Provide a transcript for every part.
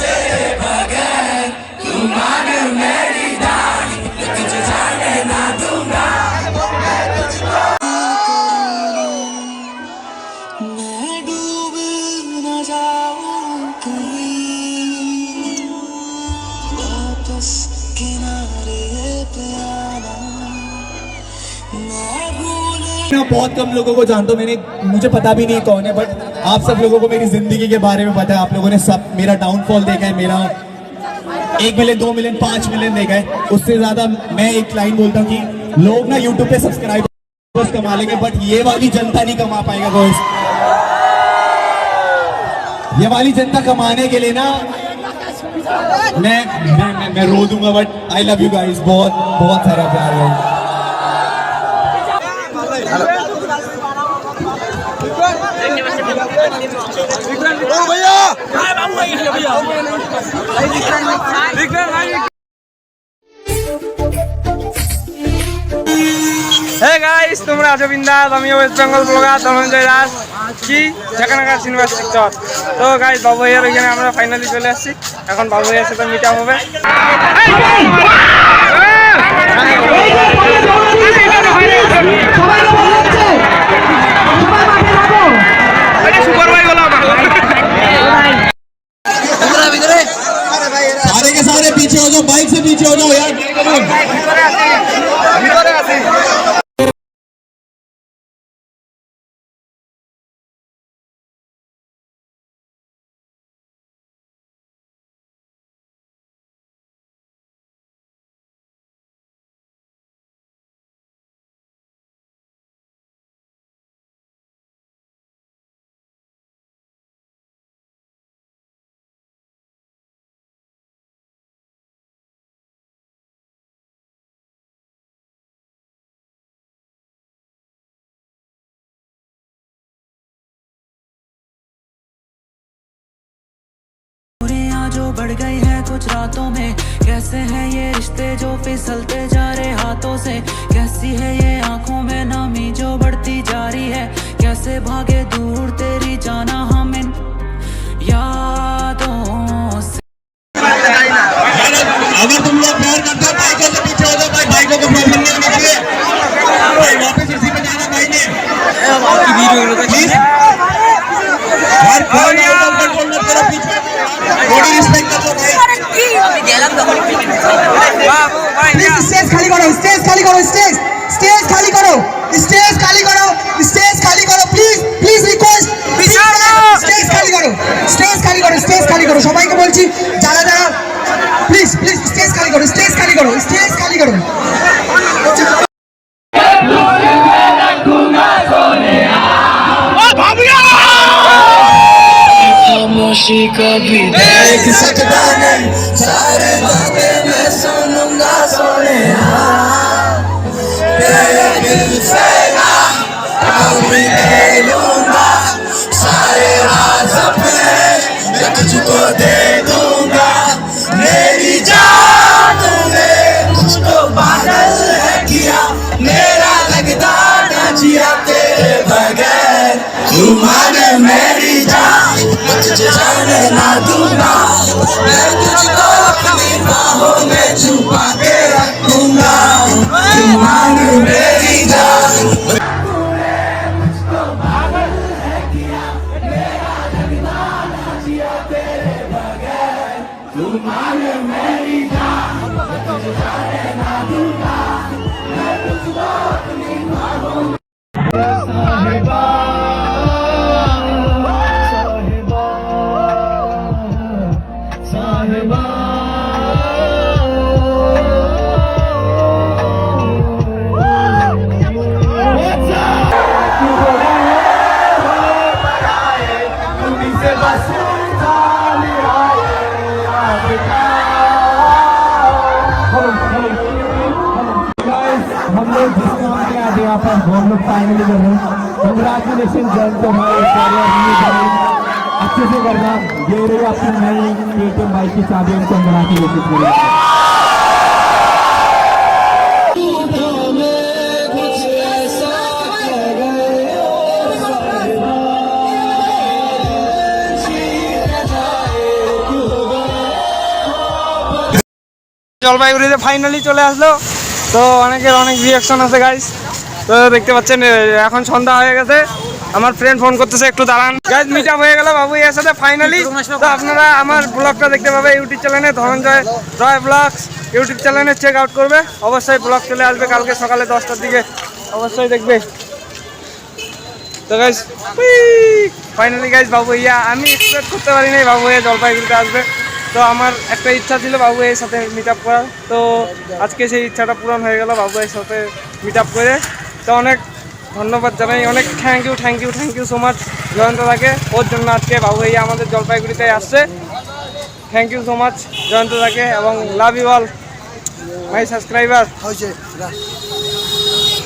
तेरे बगैर तू मान मेरी जान तुझे जाने ना दूंगा मैं डूब न जाऊं कहीं वापस किनारे पे आना मैं मैं बहुत कम लोगों को जानता हूँ, मुझे पता भी नहीं कौन है, बट आप सब लोगों को मेरी जिंदगी के बारे में पता है। आप लोगों ने सब मेरा डाउनफॉल देखा है, मेरा 1 मिलियन 2 मिलियन 5 मिलियन देखा है। उससे ज्यादा मैं एक लाइन बोलता हूँ कि लोग ना यूट्यूब पे सब्सक्राइबर्स कमा लेंगे, बट ये वाली जनता नहीं कमा पाएगा बॉयज। ये वाली जनता कमाने के लिए ना मैं रो दूंगा, but I love you guys, बहुत बहुत सारा प्यार है। হে গাইস, তোমরা আছো বিন্দাস, আমিও ওয়েস্ট বেঙ্গল ব্লগার ধনঞ্জয় দাস কি ঝাঁকানাকা সিনেমা পিকচার। তো গাইস, বাবু ভাইয়ার ওইখানে আমরা ফাইনালি চলে আসছি। এখন বাবু ভাইয়ার সাথে মিট আপ হবে। सारे के सारे पीछे हो जाओ, बाइक से पीछे हो जाओ यार। जो बढ़ गई है कुछ रातों में, कैसे हैं ये रिश्ते जो फिसलते जा रहे हाथों से, कैसी है ये आंखों में नमी जो बढ़ती जा रही है, कैसे भागे दूर तेरी जाना हम इन यादों से। अगर तुम लोग प्यार करते हो बाइकों से पीछे हो जाओ, भाई बाइकों को प्रॉब्लम नहीं होना चाहिए भाई, वापस इसी पे जाना भाई ने प्लीज यार, फोन आउट ऑफ कंट्रोल मत करो, पीछे थोड़ी रिस्पेक्ट करो भाई। प्लीज स्टेज खाली करो, स्टेज खाली करो, स्टेज खाली करो, स्टेज खाली करो, स्टेज खाली करो, प्लीज प्लीज रिक्वेस्ट, स्टेज खाली करो, स्टेज खाली करो, स्टेज खाली करो, সবাইকে বলছি যারা যারা প্লিজ প্লিজ স্টেজ খালি করো, স্টেজ খালি করো, স্টেজ খালি করো। खामोशी कभी देख सकता नहीं, सारे बातें मैं सुनूंगा सोने तेरे दिल से ना कभी ले लूंगा, सारे राज अपने मैं तुझको दे दूंगा, मेरी जान तूने मुझको पागल है किया, मेरा लगता ना जिया तेरे बगैर, तू मान मेरी जान तुझे जाने ना दूंगा, मैं तुझको अपनी बाहों में छुपा के रखूंगा, तू मान मेरी जान तूने मुझको पागल है किया, मेरा लगता ना जिया तेरे बगैर, तू मान मेरी जान तुझे जाने ना दूंगा, मैं तुझको अपनी बाहों में हम लोग जिस काम के आज यहाँ पर हम लोग फाइनली कर रहे हैं। कंग्रेचुलेशन जैन को भाई, अच्छे से करना। ये रही आपकी नई KTM बाइक की चाबी, उनको कंग्रेचुलेशन करें। জলপাইগুড়িতে ফাইনালি চলে আসলো। তো অনেকের অনেক রিয়াকশন আছে গাইস। তো দেখতে পাচ্ছেন এখন সন্ধ্যা হয়ে গেছে, আমার ফ্রেন্ড ফোন করতেছে একটু দাঁড়ান। গাইস মিট আপ হয়ে গেল বাবু এর সাথে ফাইনালি। তো আপনারা আমার ব্লগটা দেখতে পাবে ইউটিউব চ্যানেলে ধনঞ্জয় রয় ব্লগস ইউটিউব চ্যানেলে চেক আউট করবে। অবশ্যই ব্লগ চলে আসবে কালকে সকালে 10টার দিকে, অবশ্যই দেখবে। তো গাইস ফাইনালি গাইস বাবু ইয়া আমি এক্সপেক্ট করতে পারি নাই বাবু ইয়া জলপাইগুড়িতে আসবে। তো আমার একটা ইচ্ছা ছিল বাবু এর সাথে মিট আপ করার, তো আজকে সেই ইচ্ছাটা পূরণ হয়ে গেল বাবু এর সাথে মিট আপ করে। তো অনেক ধন্যবাদ জানাই, অনেক thank you so much Jayanta দাকে, ওর জন্য আজকে বাবু এই আমাদের জলপাইগুড়িতে আসছে। Thank you so much Jayanta দাকে এবং love you all my subscriber.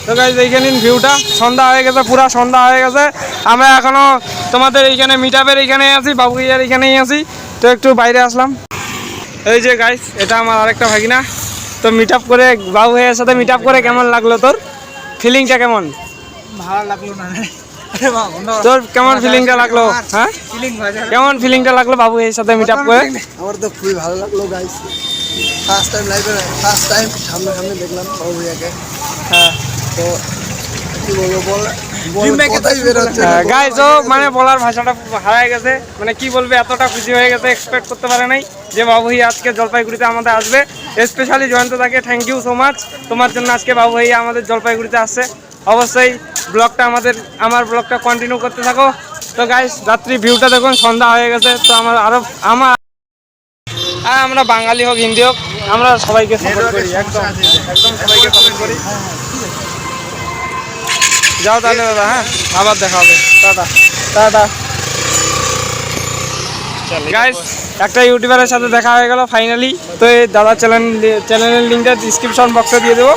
তো গাইজ এইখানে ভিউটা সন্ধ্যা হয়ে গেছে, পুরা সন্ধ্যা হয়ে গেছে। আমরা এখনো তোমাদের এইখানে মিট আপের এইখানেই আছি, বাবু ইয়ার এইখানেই আছি। তো একটু বাইরে আসলাম। এই যে গাইজ এটা আমার আরেকটা ভাগিনা। তো মিট আপ করে বাবু ভাইয়ের সাথে মিট আপ করে কেমন লাগলো, তোর ফিলিংটা কেমন? ভালো লাগলো না তোর কেমন ফিলিংটা লাগলো? হ্যাঁ কেমন ফিলিংটা লাগলো বাবু ভাইয়ের সাথে মিট আপ করে? আমার তো খুবই ভালো লাগলো গাইস, ফার্স্ট টাইম সামনে দেখলাম বাবু ভাইয়াকে। হ্যাঁ তো কি বলবো কথাই বের হচ্ছে না। গাইজ ও মানে বলার ভাষাটা হারায় গেছে, মানে কি বলবে, এতটা খুশি হয়ে গেছে, এক্সপেক্ট করতে পারে নাই যে বাবু ভাইয়া আজকে জলপাইগুড়িতে আমাদের আসবে। স্পেশালি জয়ন্ত দাকে থ্যাংক ইউ সো মাচ, তোমার জন্য আজকে বাবু ভাইয়া আমাদের জলপাইগুড়িতে আসছে। অবশ্যই ব্লগটা আমার ব্লগটা কন্টিনিউ করতে থাকো। তো গাইস রাত্রি ভিউটা দেখুন, সন্ধ্যা হয়ে গেছে। তো আমরা বাঙালি হোক হিন্দি হোক আমরা সবাইকে সাপোর্ট করি, একদম সবাইকে সাপোর্ট করি। যাও তাহলে দাদা, হ্যাঁ আবার দেখা হবে, টাটা। গাইস একটা ইউটিউবারের সাথে দেখা হয়ে গেল ফাইনালি। তো এই দাদা চ্যানেলের লিঙ্কটা ডিসক্রিপশন বক্সে দিয়ে দেবো,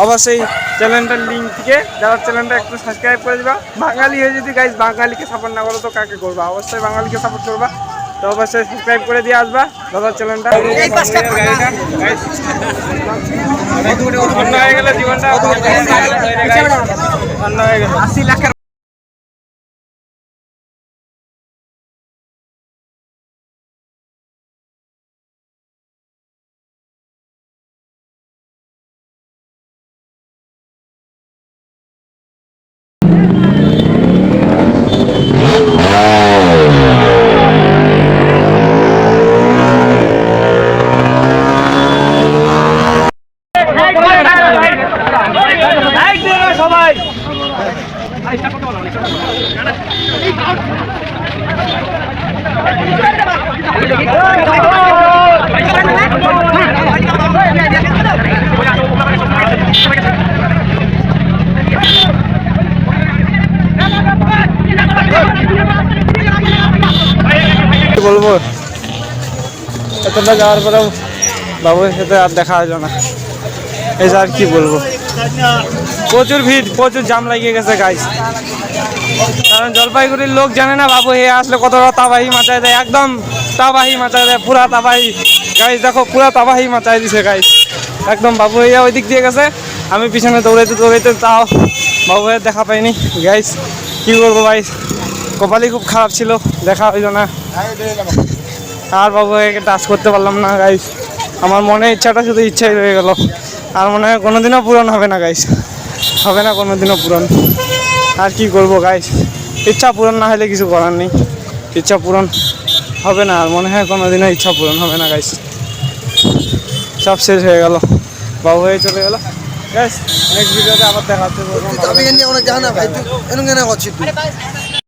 অবশ্যই চ্যানেলটার লিঙ্ক থেকে দাদার চ্যানেলটা একটু সাবস্ক্রাইব করে দিবা। বাঙালি হয়ে যদি গাইস বাঙালিকে সাপোর্ট না করো তো কাকে করবা? অবশ্যই বাঙালিকে সাপোর্ট করবা। তো অবশ্যই সাবস্ক্রাইব করে দিয়ে আসবা দাদার চ্যানেলটা। অন্য হয়ে গেলে জীবনটা অন্য হয়ে গেল। সবাই বলবো, এতটা যাওয়ার পরেও বাবুর সাথে আর দেখা হলো না, এই আর কি বলবো। প্রচুর ভিড়, প্রচুর জাম লাগিয়ে গেছে গাইস, কারণ জলপাইগুড়ির লোক জানে না বাবু হে আসলে কতটা তাবাহি মাচায় দেয়, একদম তাবাহি মাচায় দেয়, পুরা তাবাহি গাইস। দেখো পুরা তাবাহি মাচায় দিছে গাইস, একদম। বাবু ভাইয়া ওই দিক দিয়ে গেছে, আমি পিছনে দৌড়াইতে তাও বাবু ভাইয়ের দেখা পাইনি গাইস। কি করবো ভাই, কপালই খুব খারাপ ছিল, দেখা হইল না। আর বাবু ভাইকে টাচ করতে পারলাম না গাইস। আমার মনে ইচ্ছাটা শুধু ইচ্ছাই রয়ে গেল, আর মনে হয় কোনোদিনও পূরণ হবে না গাইস, হবে না কোনোদিনও পূরণ। আর কি করবো গাইস, ইচ্ছা পূরণ না হলে কিছু করার নেই, ইচ্ছা পূরণ হবে না, আর মনে হয় কোনোদিনও ইচ্ছা পূরণ হবে না গাইস। সব শেষ হয়ে গেল, বাবু হয়ে চলে গেল গাইস। নেক্সট ভিডিওতে আবার দেখা হচ্ছে। অনেক জানা ভাই, তুই এরকম কেন করছিস তুই?